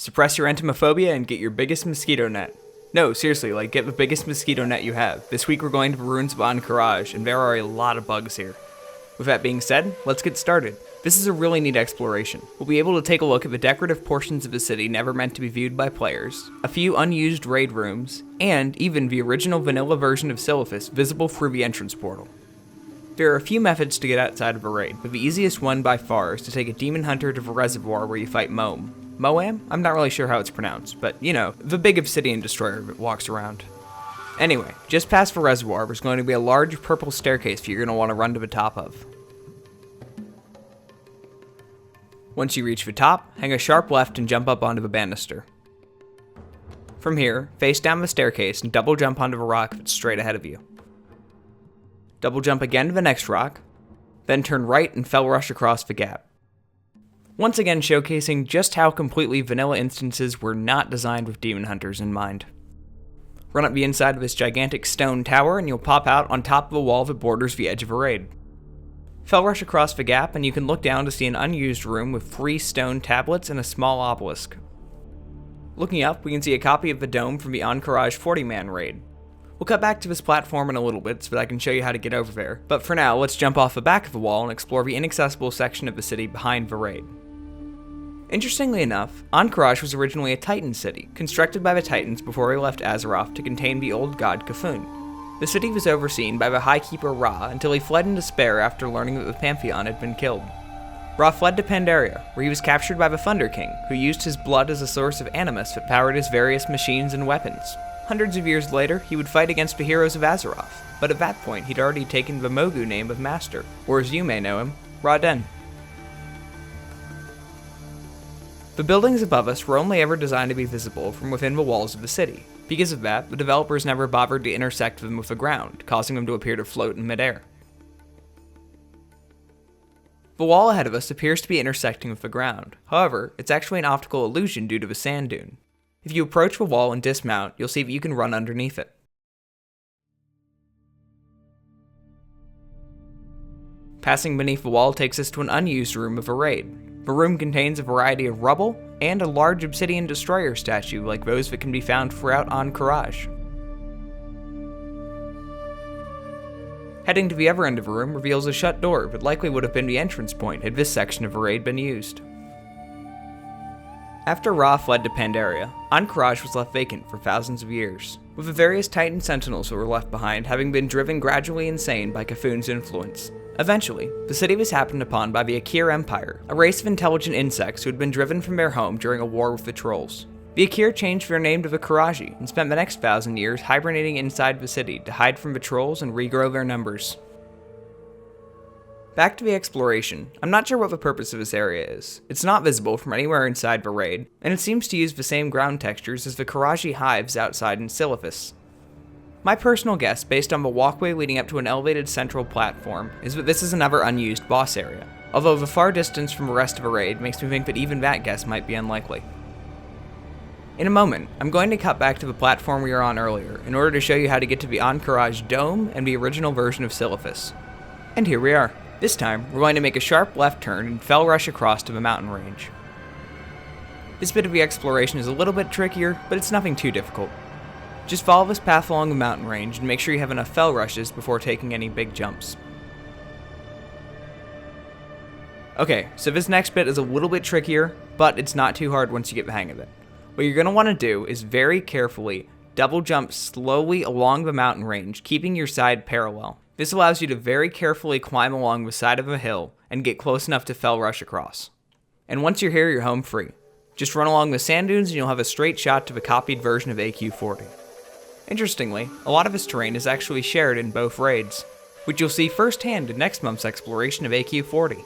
Suppress your entomophobia and get your biggest mosquito net. No, seriously, like get the biggest mosquito net you have. This week we're going to Ruins of Ahn'Qiraj, and there are a lot of bugs here. With that being said, let's get started. This is a really neat exploration. We'll be able to take a look at the decorative portions of the city never meant to be viewed by players, a few unused raid rooms, and even the original vanilla version of Silphus visible through the entrance portal. There are a few methods to get outside of a raid, but the easiest one by far is to take a demon hunter to the reservoir where you fight Moam? I'm not really sure how it's pronounced, but you know, the big obsidian destroyer that walks around. Anyway, just past the reservoir there's going to be a large purple staircase you're going to want to run to the top of. Once you reach the top, hang a sharp left and jump up onto the banister. From here, face down the staircase and double jump onto the rock that's straight ahead of you. Double jump again to the next rock, then turn right and fell rush across the gap. Once again showcasing just how completely vanilla instances were not designed with demon hunters in mind. Run up the inside of this gigantic stone tower and you'll pop out on top of a wall that borders the edge of a raid. Fell rush across the gap and you can look down to see an unused room with 3 stone tablets and a small obelisk. Looking up, we can see a copy of the dome from the Ahn'Qiraj 40-man raid. We'll cut back to this platform in a little bit so that I can show you how to get over there, but for now let's jump off the back of the wall and explore the inaccessible section of the city behind the raid. Interestingly enough, Ahn'Qiraj was originally a Titan city, constructed by the Titans before they left Azeroth to contain the old god K'Fun. The city was overseen by the High Keeper Ra until he fled in despair after learning that the Pantheon had been killed. Ra fled to Pandaria, where he was captured by the Thunder King, who used his blood as a source of animus that powered his various machines and weapons. Hundreds of years later, he would fight against the heroes of Azeroth, but at that point he'd already taken the Mogu name of Master, or as you may know him, Ra-Den. The buildings above us were only ever designed to be visible from within the walls of the city. Because of that, the developers never bothered to intersect them with the ground, causing them to appear to float in midair. The wall ahead of us appears to be intersecting with the ground. However, it's actually an optical illusion due to the sand dune. If you approach the wall and dismount, you'll see that you can run underneath it. Passing beneath the wall takes us to an unused room of a raid. The room contains a variety of rubble and a large obsidian destroyer statue like those that can be found throughout Ahn'Qiraj. Heading to the other end of the room reveals a shut door that likely would have been the entrance point had this section of the raid been used. After Ra fled to Pandaria, Ahn'Qiraj was left vacant for thousands of years, with the various Titan sentinels that were left behind having been driven gradually insane by K'Fun's influence. Eventually, the city was happened upon by the Ahn'Qir Empire, a race of intelligent insects who had been driven from their home during a war with the Trolls. The Ahn'Qir changed their name to the Qiraji and spent the next 1,000 years hibernating inside the city to hide from the Trolls and regrow their numbers. Back to the exploration, I'm not sure what the purpose of this area is. It's not visible from anywhere inside the raid, and it seems to use the same ground textures as the Qiraji hives outside in Silphus. My personal guess, based on the walkway leading up to an elevated central platform, is that this is another unused boss area, although the far distance from the rest of the raid makes me think that even that guess might be unlikely. In a moment, I'm going to cut back to the platform we were on earlier in order to show you how to get to the Ahn'Qiraj dome and the original version of Silphus. And here we are. This time, we're going to make a sharp left turn and fell rush across to the mountain range. This bit of the exploration is a little bit trickier, but it's nothing too difficult. Just follow this path along the mountain range and make sure you have enough fell rushes before taking any big jumps. Okay, so this next bit is a little bit trickier, but it's not too hard once you get the hang of it. What you're going to want to do is very carefully double jump slowly along the mountain range, keeping your side parallel. This allows you to very carefully climb along the side of a hill and get close enough to fell rush across. And once you're here, you're home free. Just run along the sand dunes and you'll have a straight shot to the copied version of AQ40. Interestingly, a lot of this terrain is actually shared in both raids, which you'll see firsthand in next month's exploration of AQ40.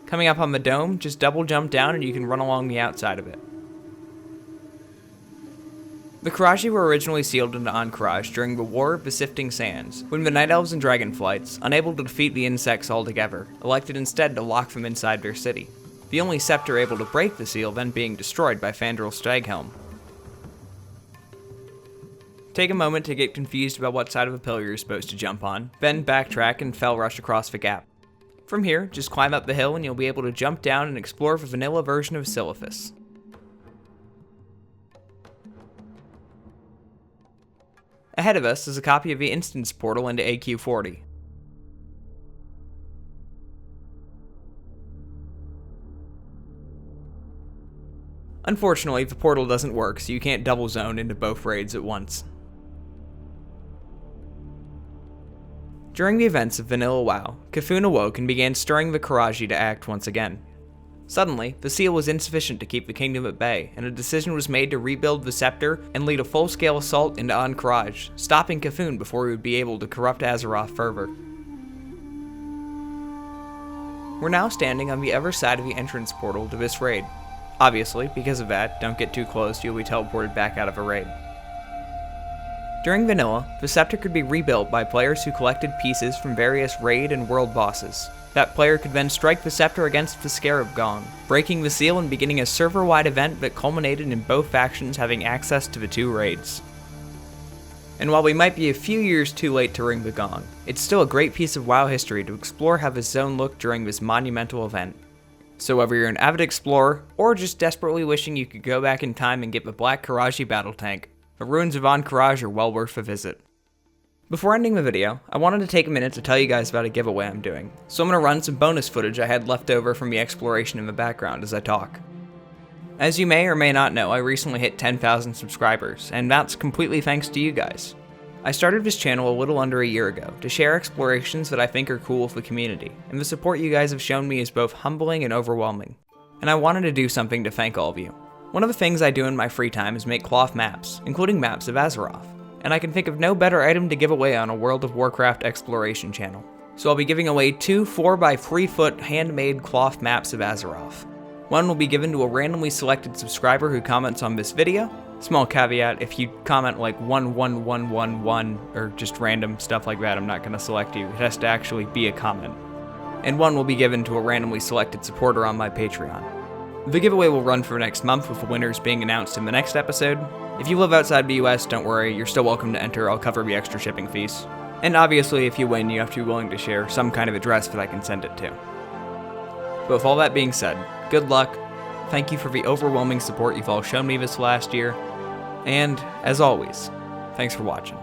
Coming up on the dome, just double jump down and you can run along the outside of it. The Qiraji were originally sealed into Ahn'Qiraj during the War of the Sifting Sands, when the Night Elves and Dragonflights, unable to defeat the insects altogether, elected instead to lock them inside their city. The only scepter able to break the seal then being destroyed by Fandral Staghelm. Take a moment to get confused about what side of a pillar you're supposed to jump on, then backtrack and fell rush across the gap. From here, just climb up the hill and you'll be able to jump down and explore the vanilla version of Silithus. Ahead of us is a copy of the instance portal into AQ40. Unfortunately, the portal doesn't work, so you can't double zone into both raids at once. During the events of Vanilla WoW, C'Thun awoke and began stirring the Qiraji to act once again. Suddenly, the seal was insufficient to keep the kingdom at bay, and a decision was made to rebuild the scepter and lead a full-scale assault into Ahn'Qiraj, stopping C'Thun before he would be able to corrupt Azeroth further. We're now standing on the other side of the entrance portal to this raid. Obviously, because of that, don't get too close, you'll be teleported back out of a raid. During Vanilla, the scepter could be rebuilt by players who collected pieces from various raid and world bosses. That player could then strike the scepter against the Scarab Gong, breaking the seal and beginning a server-wide event that culminated in both factions having access to the two raids. And while we might be a few years too late to ring the gong, it's still a great piece of WoW history to explore how this zone looked during this monumental event. So whether you're an avid explorer, or just desperately wishing you could go back in time and get the Black Qiraji battle tank, the Ruins of Ahn'Qiraj are well worth a visit. Before ending the video, I wanted to take a minute to tell you guys about a giveaway I'm doing, so I'm going to run some bonus footage I had left over from the exploration in the background as I talk. As you may or may not know, I recently hit 10,000 subscribers, and that's completely thanks to you guys. I started this channel a little under a year ago to share explorations that I think are cool with the community, and the support you guys have shown me is both humbling and overwhelming. And I wanted to do something to thank all of you. One of the things I do in my free time is make cloth maps, including maps of Azeroth, and I can think of no better item to give away on a World of Warcraft exploration channel. So I'll be giving away 2 4x3 foot handmade cloth maps of Azeroth. One will be given to a randomly selected subscriber who comments on this video. Small caveat, if you comment like 11111 or just random stuff like that, I'm not going to select you. It has to actually be a comment. And one will be given to a randomly selected supporter on my Patreon. The giveaway will run for next month, with the winners being announced in the next episode. If you live outside the US, don't worry, you're still welcome to enter. I'll cover the extra shipping fees. And obviously, if you win, you have to be willing to share some kind of address that I can send it to. But with all that being said, good luck. Thank you for the overwhelming support you've all shown me this last year. And, as always, thanks for watching.